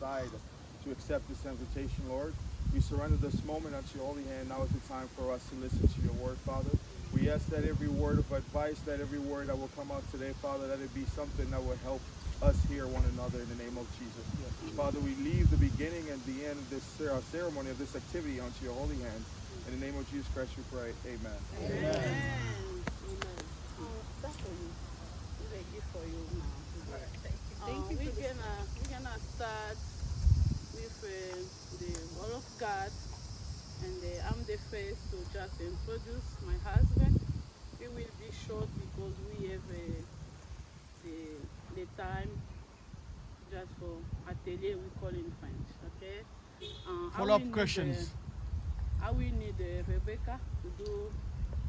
decide to accept this invitation, Lord. We surrender this moment unto your holy hand. Now is the time for us to listen to your word, Father. We ask that every word of advice, that every word that will come out today, Father, that it be something that will help us hear one another in the name of Jesus. Father, we leave the beginning and the end of this ceremony, of this activity, unto your holy hands. In the name of Jesus Christ we pray. Amen. Amen. Amen. That's for you. It's a gift for you now. Thank you. We're gonna start with the word of God, and I'm the first to just introduce my husband. It will be short because we have the time just for atelier, we call in French. Okay. Follow-up questions. I will need Rebecca to do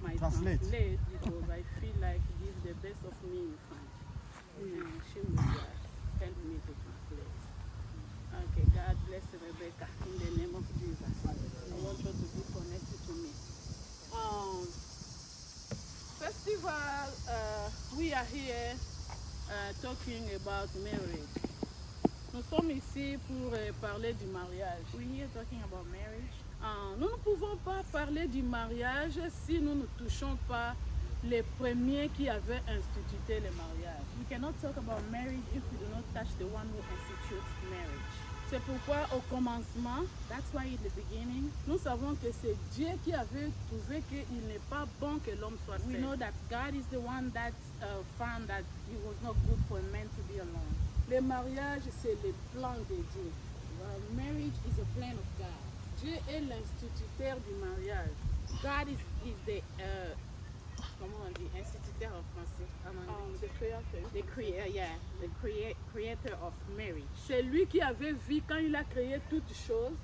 my translate because I feel like give the best of me in French. And she will just help me to translate. Okay, God bless Rebecca in the name of Jesus. I want her to be connected to me. Festival, we are here talking about marriage. Nous sommes ici pour parler du mariage. We're here talking about marriage. Nous ne pouvons pas parler du mariage si nous ne touchons pas les premiers qui avaient institué le mariage. We cannot talk about marriage if we do not touch the one who institutes marriage. C'est pourquoi au commencement, that's why in the beginning, nous savons que c'est Dieu qui avait trouvé qu'il n'est pas bon que l'homme soit seul. We know that God is the one that found that it was not good for a man to be alone. Le mariage, c'est le plan de Dieu. Well, marriage is a plan of God. Dieu est l'instituteur du mariage. God is the comment on dit, instituteur en français. The creator of marriage. C'est lui qui avait vu quand il a créé toutes choses.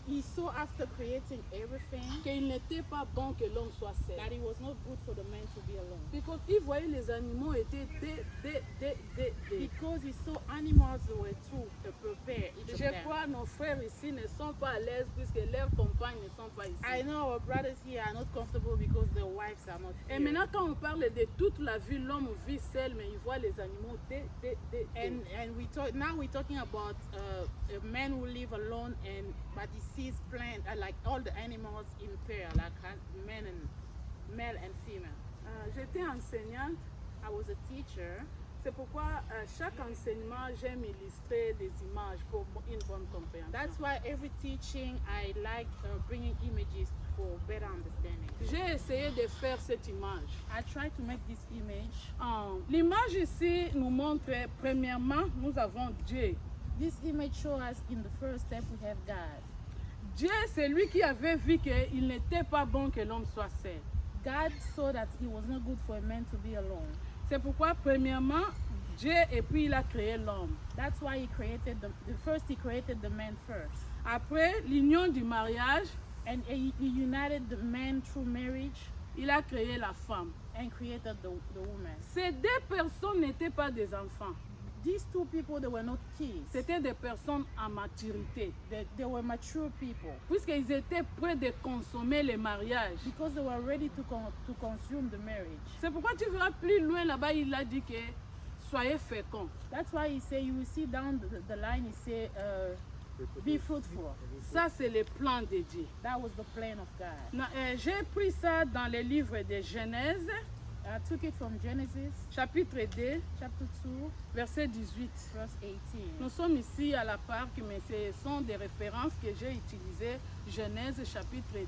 He saw after creating everything qu'il n'était pas bon que l'homme soit seul. That it was not good for the man to be alone. Because il voyait les animaux étaient Because he saw animals were too prepared. Je crois nos frères ici ne sont pas à l'aise puisque leurs compagnes ne sont pas ici. I know our brothers here are not comfortable because their wives are not here. Et maintenant quand on parle de toute la vie, l'homme vit seul mais il voit les animaux And now we're talking about a man who live alone but he sees plant like all the animals in pair, like male and female. J'étais enseignante. I was a teacher. C'est pourquoi chaque enseignement j'aime illustrer des images pour une bonne compréhension. That's why every teaching I like bringing images for better understanding. J'ai essayé de faire cette image. I tried to make this image. L'image ici nous montre premièrement nous avons Dieu. This image shows us in the first step we have God. Dieu, c'est lui qui avait vu qu'il n'était pas bon que l'homme soit seul. God saw that it was not good for a man to be alone. C'est pourquoi premièrement Dieu et puis il a créé l'homme. That's why he created he created the man first. Après l'union du mariage, and he united the man through marriage. Il a créé la femme and created the woman. Ces deux personnes n'étaient pas des enfants. These two people, they were not kids. C'était des personnes en maturité. They were mature people. Puisqu'ils étaient prêts de consommer le mariage. Because they were ready to consume the marriage. C'est pourquoi tu verras plus loin là-bas, il a dit que soyez féconds. That's why he say, you will see down the line, he say, be fruitful. Ça, c'est le plan de Dieu. That was the plan of God. J'ai pris ça dans le livre de Genèse. I took it from Genesis, chapitre 2, chapter 2, verset 18. Verse 18. Nous sommes ici à la Parc, mais ce sont des références que j'ai utilisées. Genèse, chapitre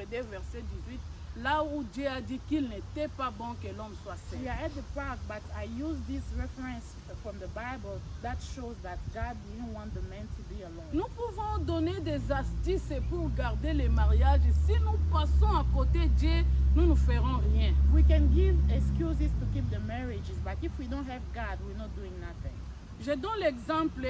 2, verset 18. Là où Dieu a dit qu'il n'était pas bon que l'homme soit seul. We are at the park, but I use this reference from the Bible that shows that God didn't want the man to be alone. Nous pouvons donner des astuces pour garder les mariages. Si nous passons à côté de Dieu, nous ne ferons rien. We can give excuses to keep the marriages, but if we don't have God, we're not doing nothing. Je donne l'exemple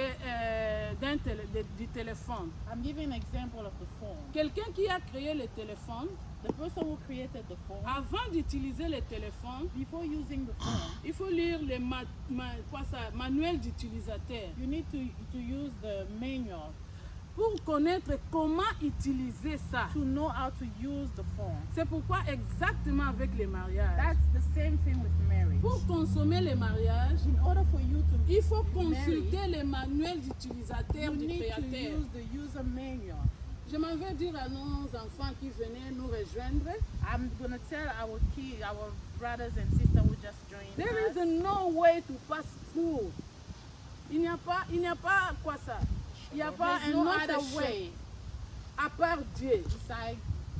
du téléphone. I'm giving an example of the phone. Quelqu'un qui a créé le téléphone, the person who created the phone, avant d'utiliser le téléphone, before using the phone, il faut lire le manuel d'utilisateur. You need to use the manual. pour connaître comment utiliser ça. to know how to use the phone. C'est pourquoi exactement avec les mariages. That's the same thing with marriage. Pour consommer les mariages, In order for you to il faut be married, consulter les manuels d'utilisateurs you du need to créateur. use the user manual. Je m'en vais dire à nos enfants qui venaient nous rejoindre, I'm gonna tell our kids, our brothers and sisters who just joined there us. is no way to pass through. Il n'y a pas quoi ça. Il n'y a pas There's un no autre other chemin way à part Dieu. beside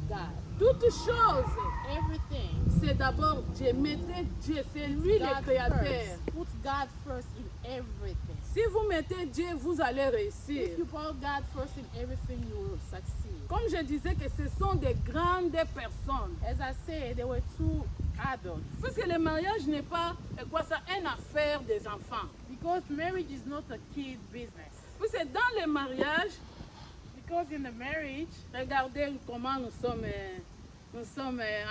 God. Toute chose, Everything. c'est d'abord Dieu. Mettez Dieu, c'est lui le God créateur. first. Put God first in everything. Si vous mettez Dieu, vous allez réussir. If you put God first in everything, you will succeed. Comme je disais que ce sont des grandes personnes. As I said, there were two adults. Puisque le mariage n'est pas quoi ça, une affaire des enfants. Because marriage is not a kid business. Puisque dans le mariage, Because in the marriage, regardez comment nous sommes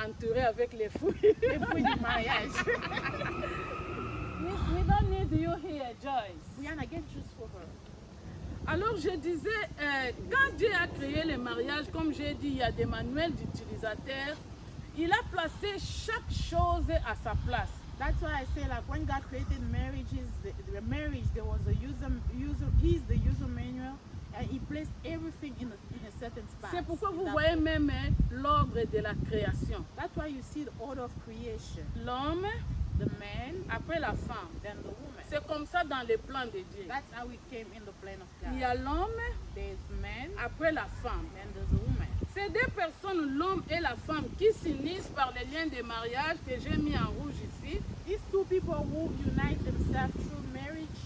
entourés avec les fruits. les fruits du mariage. We don't need you here, Joyce. Brianna, get juice for her. Alors je disais, quand Dieu a créé le mariage, comme j'ai dit, il y a des manuels d'utilisateurs. Il a placé chaque chose à sa place. That's why I say, like, when God created marriages, the marriage, there was a is the user manual, and He placed everything in a certain spot. C'est pourquoi vous That- voyez même l'ordre de la création. That's why you see the order of creation. L'homme, The man, après la femme. then the woman. C'est comme ça dans le plan de Dieu. That's how we came in the plan of Il y God. a l'homme, There's man, après la femme. then there's a woman. Ces deux personnes, l'homme et la femme, qui s'unissent par les liens de mariage que j'ai mis en rouge ici, These two people who unite themselves through marriage,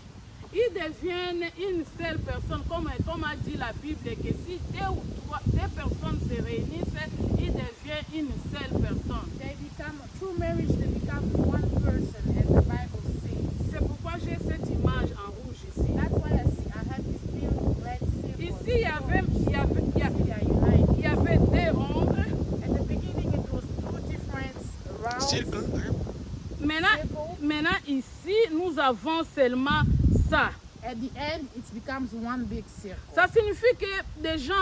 ils deviennent une seule personne, comme a dit la Bible, que si deux personnes se réunissent, ils deviennent une seule personne. they become, through marriage, they become one person, as the Bible says. C'est pourquoi j'ai cette image en rouge ici. That's why I had this big red symbol. Ici, il y avait They are united. il y avait deux rondes. At the beginning, it was two different rounds. Circle. Maintenant, ici, nous avons seulement ça. At the end, it becomes one big circle. Ça signifie que des gens,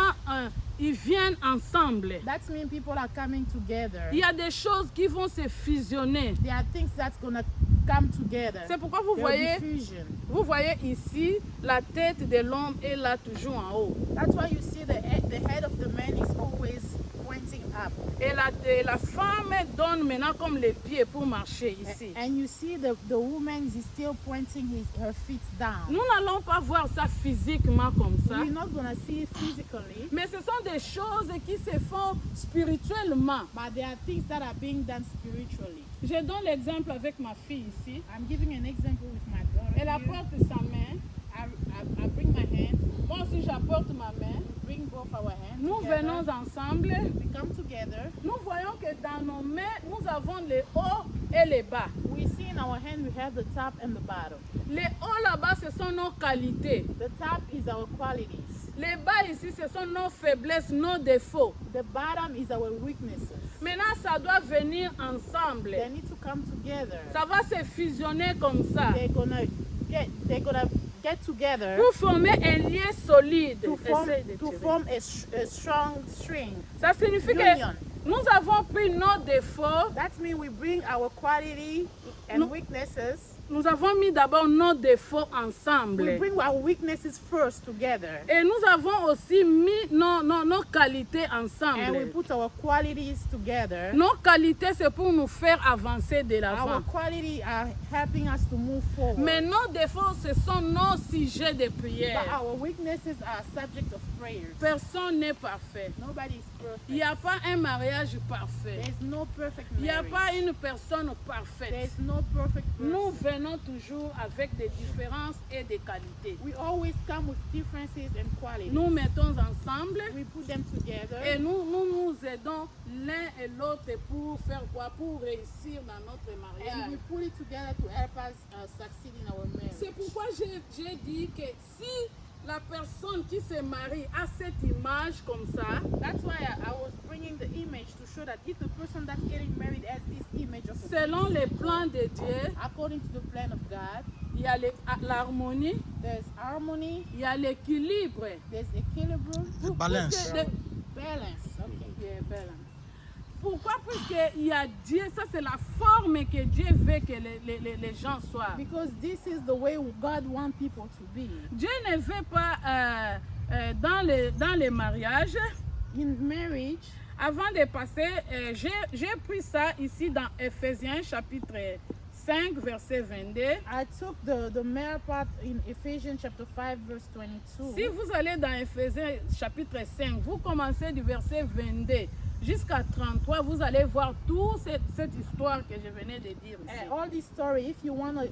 ils viennent ensemble. That means people are coming together. Il y a des choses qui vont se fusionner. There are things that's gonna come together. C'est pourquoi vous There will voyez, be fusion. ici, la tête de l'homme est là toujours en haut. That's why you see the head of the man is always pointing up. Et la femme donne maintenant comme les pieds pour marcher ici. And you see the woman is still pointing her feet down. Nous n'allons pas voir ça physiquement comme ça. We're not gonna see it physically, Mais ce sont des choses qui se font spirituellement. but there are things that are being done spiritually. Je donne l'exemple avec ma fille ici. I'm giving an example with my daughter. Elle here. apporte sa main. I bring my hand, Moi aussi, j'apporte ma main. bring both our hands. Nous together. venons ensemble. We come together. Nous voyons que dans nos mains, nous avons les hauts et les bas. We see in our hand we have the top and the bottom. Les hauts là-bas, ce sont nos qualités. The top is our qualities. Les bas ici, ce sont nos faiblesses, nos défauts. The bottom is our weaknesses. Maintenant, ça doit venir ensemble. They need to come together. Ça va se fusionner comme ça They're gonna get together pour former un lien solide. to form, Essaye de to tirer. form a strong string. Ça signifie que Union. nous avons pris nos défauts, That means we bring our quality and No. weaknesses. nous avons mis d'abord nos défauts We ensemble. bring our weaknesses first together. Et nous avons aussi mis nos qualités And we ensemble. put our qualities together. Nos qualités, c'est pour nous faire avancer de Our l'avant. qualities are helping us to move forward. Mais nos défauts, ce sont nos sujets de But prière. our weaknesses are subject of prayers. Personne n'est parfait. Nobody is Il n'y perfect. a pas un mariage parfait. There is no perfect Il n'y a marriage. pas une personne There parfaite. is no perfect Nous person. venons toujours avec des différences et des qualités. We always come with differences and qualities. Nous mettons ensemble We put them together. et nous aidons l'un et l'autre pour faire quoi? Pour réussir dans notre And mariage. we put it together to help us succeed in our marriage. C'est pourquoi j'ai dit que si La personne qui se marie a cette image comme ça. That's why I was bringing the image to show that if the person that's getting married has this image of a Selon les plans de Dieu, according to the plan of God, il y a l'harmonie, there's harmony, il y a l'équilibre. there's equilibrium, The balance. Puisque le- balance. Okay. Yeah, balance. Pourquoi? Puisqu'il y a Dieu, ça c'est la forme que Dieu veut que les gens soient. Because this is the way God wants people to be. Dieu ne veut pas dans les mariages. In marriage, Avant de passer, j'ai pris ça ici dans Ephésiens chapitre 5, verset 22. I took the male part in Ephesians chapter 5 verse 22. Si vous allez dans Ephésiens chapitre 5, vous commencez du verset 22 jusqu'à 33, vous allez voir toute cette histoire que je venais de dire ici. And all this story, if you want to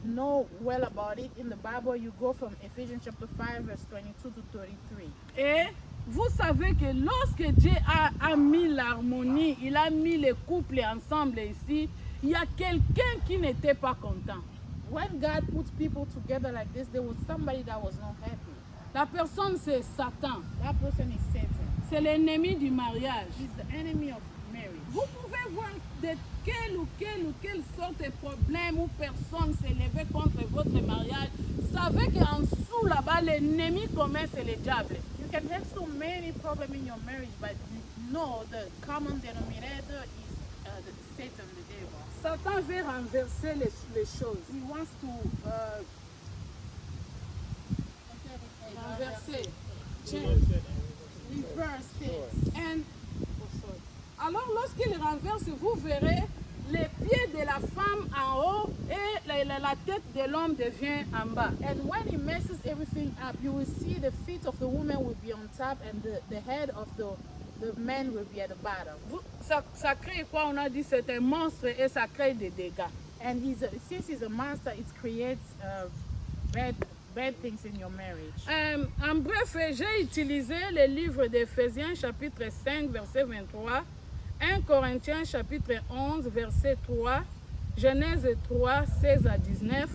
know well about it in the Bible, you go from Ephesians chapter 5 verse 22 to 33. Et vous savez que lorsque Dieu a mis l'harmonie, il a mis les couples ensemble ici, il y a quelqu'un qui n'était pas content. When God puts people together like this, there was somebody that was not happy. La personne, c'est Satan. That person is Satan. C'est l'ennemi du mariage. He's the enemy of marriage. Vous pouvez voir de quelle sorte de problème ou personne s'est levé contre votre mariage. Savez qu'en dessous là-bas, l'ennemi commun, c'est le diable. You can have so many problems in your marriage, but no, the common denominator is the Satan, the devil. Satan veut renverser les choses. He wants to Renverser. reverse things. And alors, lorsqu'il renverse, vous verrez les pieds de la femme en haut et la tête de l'homme devient en bas. And when he messes everything up, you will see the feet of the woman will be on top and the head of the man will be at the bottom. Ça crée quoi? On a dit c'est un monstre et ça crée des dégâts. And since he's a monster, it creates bad things in your marriage. En bref, j'ai utilisé le livre d'Éphésiens chapitre 5 verset 23, 1 Corinthiens chapitre 11 verset 3, Genèse 3, 16 à 19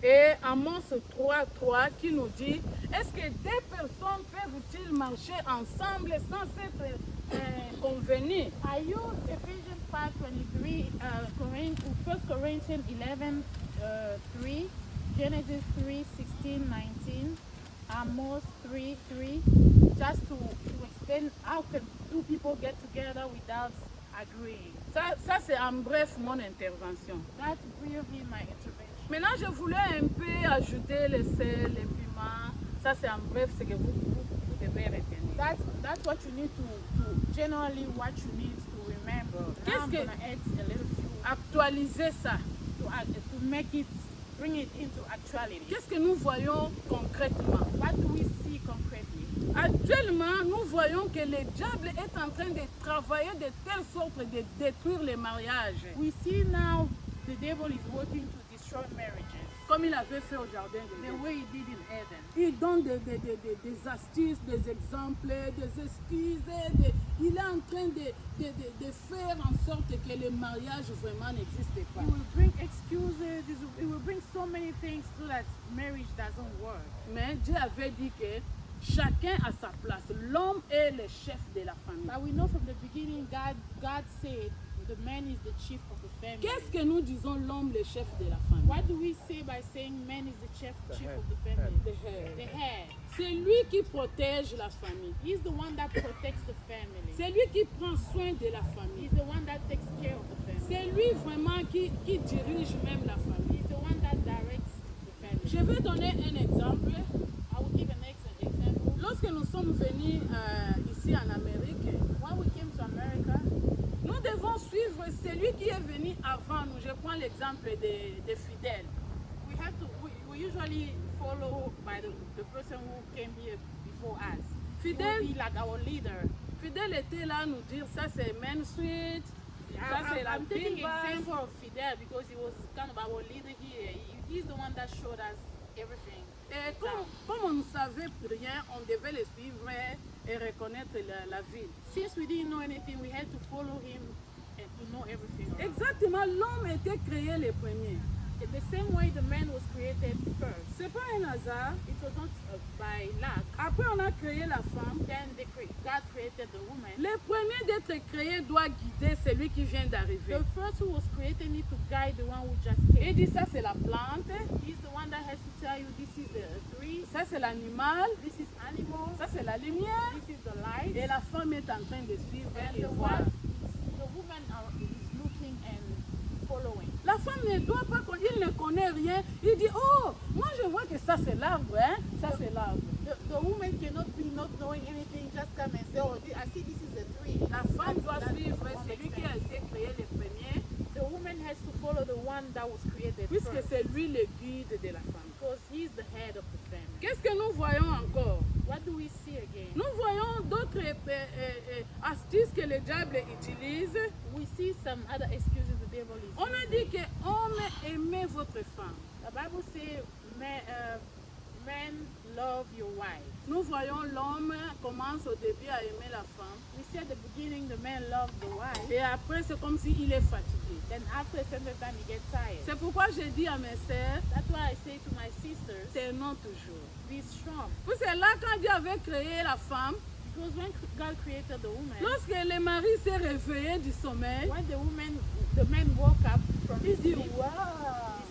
et Amos 3, 3 qui nous dit: est-ce que deux personnes peuvent-ils marcher ensemble sans être convenues? I use Ephesians 5:23, 1 Corinthians 11, 3, Genesis 3:16, 19, Amos 3:3, just to explain how can two people get together without agreeing. Ça c'est en bref mon intervention. That's briefly my intervention. Maintenant, je voulais un peu ajouter le sel, les piments. Ça, c'est en bref ce que vous devez retenir. That's what you need to generally what you need to remember. Now I'm gonna add a little few Actualiser ça. to make it, bring it into actuality. Qu'est-ce que nous voyons concrètement? What do we see concretely? Actuellement, nous voyons que le diable est en train de travailler de telle sorte de détruire les mariages. We see now the devil is working to destroy marriages. Comme il avait fait au jardin de The Dieu. way he did in Eden. Il donne des astuces, des exemples, des excuses. Il est en train de faire en sorte que le mariage vraiment n'existe pas. He will bring excuses. He will bring so many things so that marriage doesn't work. Mais Dieu avait dit que chacun a sa place. L'homme est le chef de la famille. But we know from the beginning, God said the man is the chief of the family. Qu'est-ce que nous disons l'homme le chef de la famille? What do we say by saying man is the chief head. of the family? The head. The head. C'est lui qui protège la famille. He's the one that protects the family. C'est lui qui prend soin de la famille. He's the one that takes care of the family. C'est lui vraiment qui dirige même la famille. He's the one that directs the family. Je vais donner un exemple. I will give an example. Lorsque nous sommes venus ici en Amérique, When we came to America, nous devons suivre celui qui est venu avant nous. Je prends l'exemple de Fidèle. we usually follow by the person who came here before us. He will Fidèle, be like our leader. Fidèle était là nous dire ça c'est Main Street, ça c'est la I'm taking ville basse. example of Fidel because he was kind of our leader here. He's the one that showed us everything. Et comme on ne savait rien, on devait le suivre et reconnaître la ville. Since we didn't know anything, we had to follow him and to know everything. Exactement, l'homme était créé le premier. the same way the man was created first. C'est pas un hasard. It was not by luck. Après, on a créé la femme. Then God created the woman. Le premier d'être créé doit guider celui qui vient d'arriver. The first who was created need to guide the one who just Il came. dit ça c'est la plante, He's the one that has to tell you this is a tree, ça c'est l'animal, this is animal, ça c'est la lumière. this is the light. Et la femme est en train de suivre And et the voir. woman is looking and following. La femme ne doit pas, il ne connaît rien. Il dit, oh, moi je vois que ça c'est l'arbre, hein? Ça c'est l'arbre. The woman cannot be not knowing anything, just come and say, oh, I see this is a tree. La femme doit That suivre won't make celui qui a sense. été créé le premier, The woman has to follow the one that was created puisque first, c'est lui le guide de la femme. because he's the head of the family. Qu'est-ce que nous voyons encore? What do we see again? Nous voyons d'autres astuces que le diable utilise. We see some other excuses the devil is On a using. dit que homme aimez votre femme. The Bible says, men love your wife. Nous voyons l'homme commence au début à aimer la femme. We see at the beginning the man loves the wife. Et après, c'est comme s'il est fatigué. Then after a certain time he gets tired. C'est pourquoi j'ai dit à mes sœurs, That's why I say to my sisters, tenons toujours. be strong. Puis c'est là quand Dieu avait créé la femme, Because when God created the woman, lorsque le mari s'est réveillé du sommeil, when the man woke up from il his dit, sleep, waouh,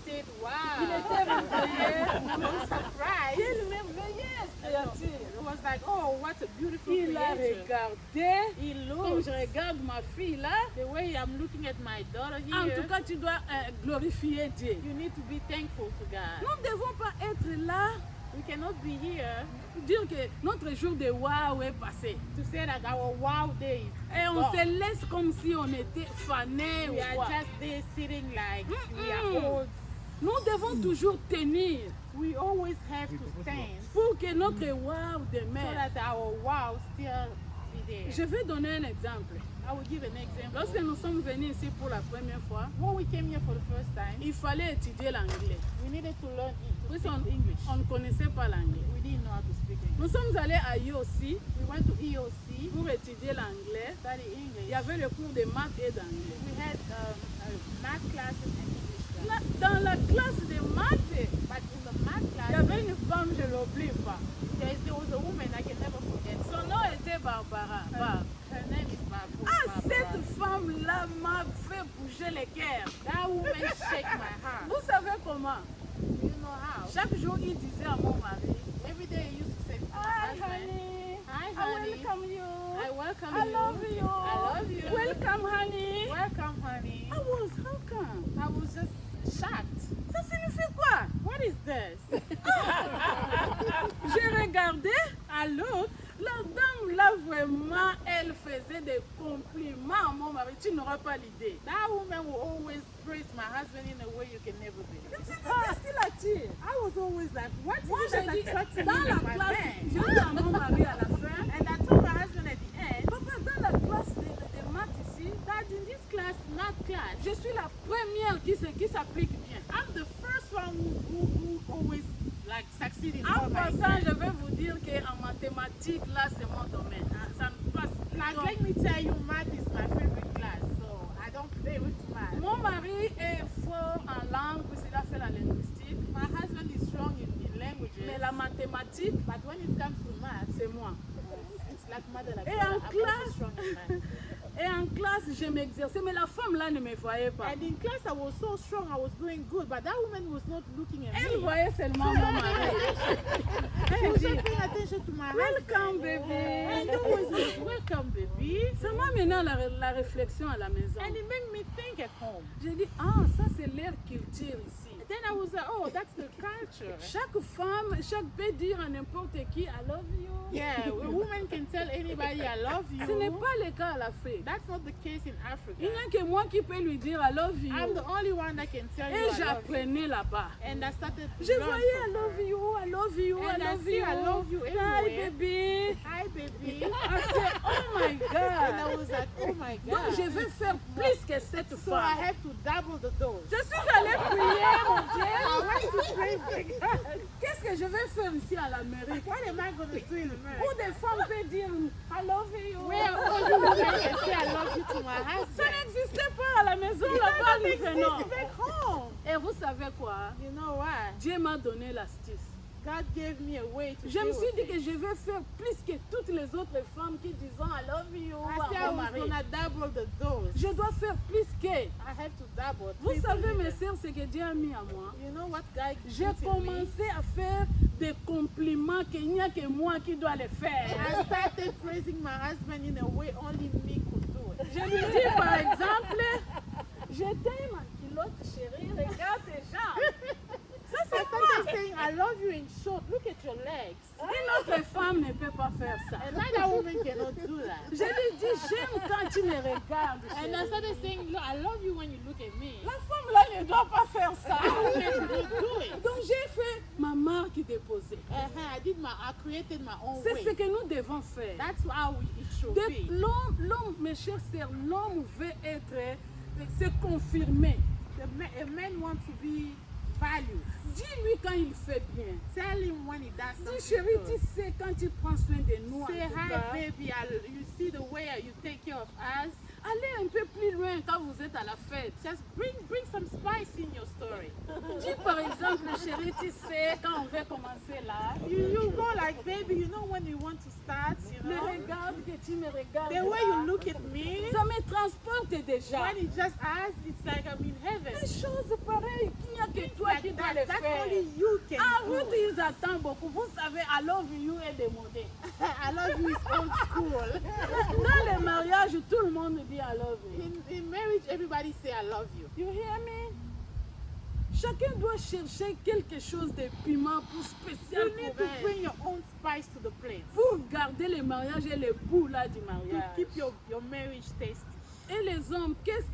he said, il wow. était réveillé. He was surprised. Quelle merveilleuse créature. It was like, oh, what a beautiful Il a creature. regardé, He comme looked je regarde ma fille là, the way I'm looking at my daughter en here. tout cas tu dois glorifier Dieu. You need to be thankful to God. Nous ne devons pas être là, We cannot be here dire que notre jour de waouh est passé. to say that our wow day is Et on gone. se laisse comme si on était fanés We ou are quoi. just there sitting like we Mm-mm. are old. Nous devons toujours tenir We always have to stand pour que notre wow so demeure. that our wow still be there. Je vais donner un exemple. I will give an example. Lorsque nous sommes venus ici pour la première fois, When we came here for the first time, il fallait étudier l'anglais. we needed to learn to Oui, speak English. on ne connaissait pas l'anglais. We didn't know how to speak English. Nous sommes allés à IOC We went to EOC, pour étudier l'anglais. study Il English. y avait le cours de maths et d'anglais. We had math classes and English classes. Dans la classe de maths, But in the math il y class, avait une femme, je ne l'oublie pas. there was a woman I can never forget. Son nom était Barbara. Her name is Barbara. Ah, cette femme-là m'a fait bouger les cœurs. That woman shake my heart. Vous savez comment? You know how? Chaque jour, il disait à mon mari, Every day he used to say to my hi husband, honey, hi I honey, welcome you. I welcome I you. love you. I love you. Welcome honey. Welcome, honey. How come? I was just shocked. Ça signifie quoi? What is this? J'ai regardé, allô, la dame là vraiment, elle faisait des compliments à mon mari, tu n'auras pas l'idée. That woman will always praise my husband in a way you can never believe. Je me suis dit, qu'est-ce qu'il attire? I was always like, what Moi is it j'ai that dit, attracts me dans la in my classe, man? j'ai dit à mon mari à la fin, And I told my husband at the end papa, dans la classe de maths ici, that in this class, math class, je suis la première qui s'applique bien. I'm the first one who always like succeed in En all my passant, exams. je vais vous dire qu'en mathématiques, là, c'est mon domaine. Ah, ça me passe. Like, Donc, let me tell you, math is my favorite class, so I don't play with math. mon mari est fort en langue, puisqu'il a fait la linguistique. My husband is strong in languages, Mais la mathématique, but when it comes to math, c'est moi. it's like mother like Et father. en I'm classe? also strong in math. Et en classe, je m'exerçais, mais la femme là ne me voyait pas. And in class, I was so strong, I was doing good, but that woman was not looking at Elle me. voyait seulement mon mari. She Elle was dit, not paying attention to my welcome husband. baby. And always was, welcome, baby. Ça m'a mené à la réflexion à la maison. And it made me think at home. J'ai dit, ah, ça c'est leur culture ici. Then I was like, oh, that's the culture. Chaque femme, chaque peut dire à n'importe qui, I love you. Yeah, a woman can tell anybody I love Ce n'est you. pas le cas à l'Afrique. That's not the case in Africa. Il n'y a que moi qui peux lui dire I love you. I'm the only one that can tell you Et I love you. j'apprenais là-bas. And I started to Je learn voyais from I love her. you, I love you, I And I love see you. I love you Hi everywhere. baby. Hi, baby. I said, oh my And I God. was like, oh my Donc God. je vais faire plus que cette So I femme. have to double the dose. Je suis allée prier, mon I Dieu. went to pray for God. Qu'est-ce que je vais faire ici à l'Amérique? What am I going to do in America? Où des femmes peuvent dire I love you. Where all you women can say I love you to my Ça husband. n'existait pas à la maison là-bas, nous venons. It's back home. Et vous savez quoi? You know why? Dieu m'a donné l'astuce. God gave me a way to Je me deal suis with dit it. que je vais faire plus que toutes les autres femmes qui disent I love you I said à I mon was mari. gonna double the dose. Je dois faire plus que. I have to double. Vous triple savez, it. mes sœurs, ce que Dieu a mis à moi. You know what God J'ai put in me? commencé à faire des compliments qu'il n'y a que moi qui dois les faire. I started praising my husband in a way only me could do it. Je lui dis par exemple, je t'aime en culotte chérie, regarde tes jambes. Ça I c'est started moi. saying, I love you in short. Look at your legs. Une autre femme ne peut pas faire ça. Another woman cannot do that. Je lui dis, j'aime quand tu me regardes. And I chérie. started saying, look, I love you when you look at me. La femme là ne doit pas faire ça. Women don't do it. Donc j'ai fait ma marque déposée. I created my own C'est ce way. que nous devons faire. That's how it should be. L'homme, mes chers sœurs, l'homme veut être, se confirmer. A man wants to be valued. Dis-lui quand il fait bien. Tell him when he does Dis something chérie, good. tu sais quand tu prends soin de nous. en Say tout hi, cas, baby. You see the way you take care of us. allez un peu plus loin quand vous êtes à la fête. Just bring some spice in your story. Dis par exemple, chérie, tu sais quand on va commencer là. You go like, baby, you know when you want to start, you Me know. regarde que tu me regardes. The way là. you look at me, Ça me transporte déjà. when he just asks, it's like I'm in heaven. Des choses pareilles qu'il n'y a que toi qui dois les That's faire. only you can Ah, do. route, ils attendent beaucoup. Vous savez, I love you est démodé. I love you is old school. Dans les mariages, tout le monde dit I love you. In marriage, everybody say I love you. You hear me? Chacun doit chercher quelque chose de piment pour spécial You need pour to elle. bring your own spice to the plate Pour garder le mariage et le goût là du to mariage. keep your marriage tasty. Et les hommes, qu'est-ce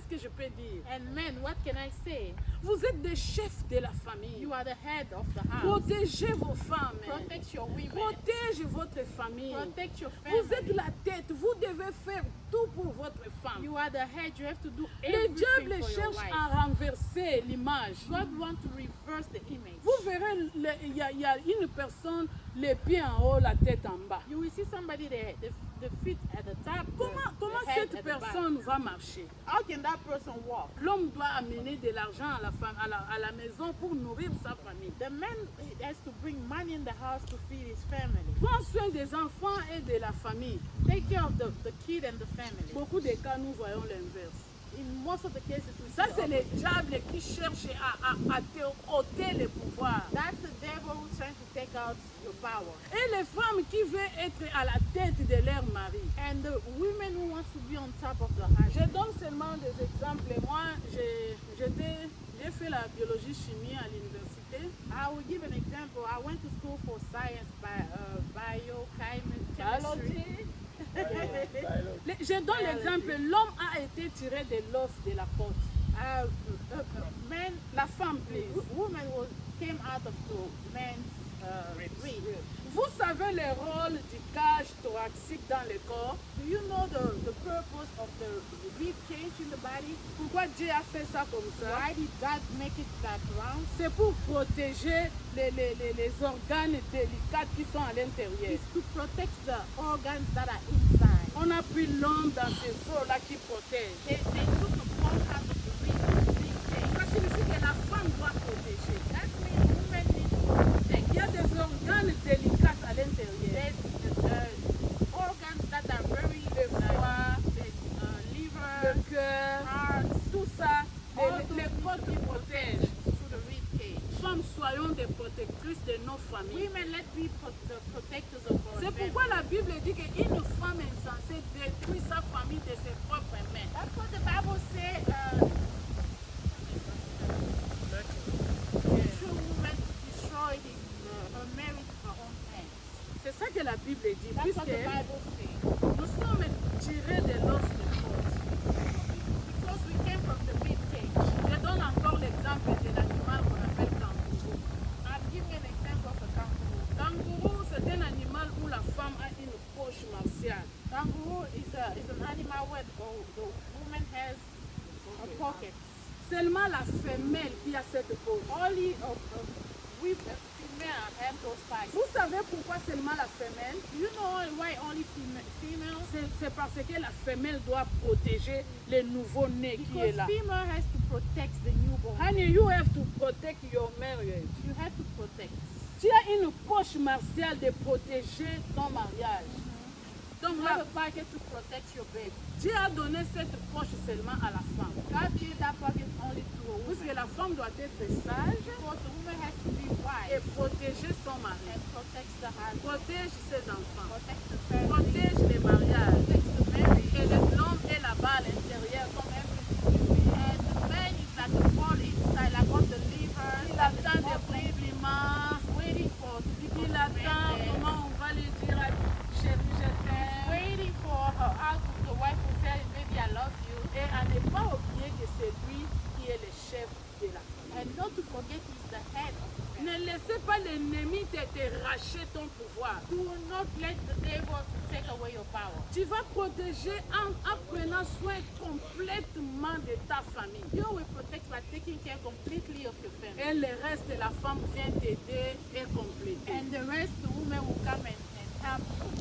que je peux dire? And men, what can I say? Vous êtes des chefs de la famille. You are the head of the house. Protégez vos femmes. Protect your women. Protégez votre famille. Protect your Vous êtes family. la tête. Vous devez faire tout pour votre femme. You are the head. You have to do Le everything diable for your cherche wife. à renverser l'image. God wants to reverse the image. Vous verrez, il y a une personne, les pieds en haut, la tête en bas. You will see somebody there, the feet at the top. Comment the head cette at the back. personne va marcher? How can that person walk? L'homme doit amener de l'argent à la maison pour nourrir sa famille. The man has to bring money in the house to feed his family. Prends soin des enfants et de la famille. Take care of the kid and the family. Beaucoup de cas, nous voyons l'inverse. In most of the cases, we see Ça, the c'est le opposite. diable qui cherche à te ôter le pouvoir. That's the devil who's trying to take out your power. Et les femmes qui veulent être à la tête de leur mari. And the women who wants to be on top of the Je husband. donne seulement des exemples. Moi, j'ai fait la biologie-chimie à l'université. I will give an example. I went to school for science, biochemistry. Je donne l'exemple. L'homme a été tiré de l'os de la côte. Men, La femme, please. woman came out of the man's rib. Vous savez le rôle du cage thoracique dans le corps? Do you know the purpose of the rib cage in the body? Pourquoi Dieu a fait ça comme ça? Why did God make it that round? C'est pour protéger les organes délicats qui sont à l'intérieur. It's to protect the organs that are inside. On a pris l'homme dans ces eaux-là qui protègent. They took the bone out of the rib cage. Ça signifie que la femme doit protéger. That means women need to protect. Il y a des organes délicats à l'intérieur. There's organs that are very Le foie, there's liver, le cœur, heart, tout ça, all les those côtes qui protègent. through the rib cage. Femmes, soyons des protectrices de nos familles. Women, let's be the protectors of our C'est family. pourquoi la Bible dit qu'une femme insensée détruit sa famille de ses propres mains. That's what the Bible says. True woman destroyed her marriage with her own hands. C'est ça que la Bible dit. That's what the Puisque Bible says. nous sommes tirés de l'os de côte. Because we came from the rib cage. Je donne encore l'exemple de l'animal qu'on appelle kangourou. I'm giving an example of a kangaroo. Kangourou, c'est un animal où la femme a une poche martiale. Kangaroo is an animal where the woman has a pocket. Seulement la femelle qui a cette poche. Only a female have those parts. Vous savez pourquoi seulement la femelle? You know why only female? C'est parce que la femelle doit protéger le nouveau-né qui est Because là. female has to protect the newborn. Honey, you have to protect your marriage. You have to protect. Tu as une poche martiale de protéger ton mariage. Donc You là, have a pocket to protect your baby. Dieu a donné cette poche seulement à la femme. God gave that pocket only to a Puisque woman. la femme doit être sage Because the woman has to be et wise protéger son mari. and protect the husband, Protège ses enfants. protect the family, Protège les mariages. protect the marriage. Et l'homme est là-bas à l'intérieur comme un petit bébé. And the man is like a ball inside, like on the liver. Il attend des compliments. Waiting for people Il to attend make it. comment on va lui dire chérie, je t'aime. Waiting for her out, the wife will say, baby, I love you. Et à ne pas oublier que c'est lui qui est le chef de la famille. And not to forget he's the head of the family. Ne laissez pas l'ennemi te racher ton pouvoir. Do not let the devil take away your power. Tu vas protéger en prenant soin complètement de ta famille. You will protect by taking care completely of your family. Et le reste, la femme vient t'aider et compléter. And the rest, the woman will come and help you.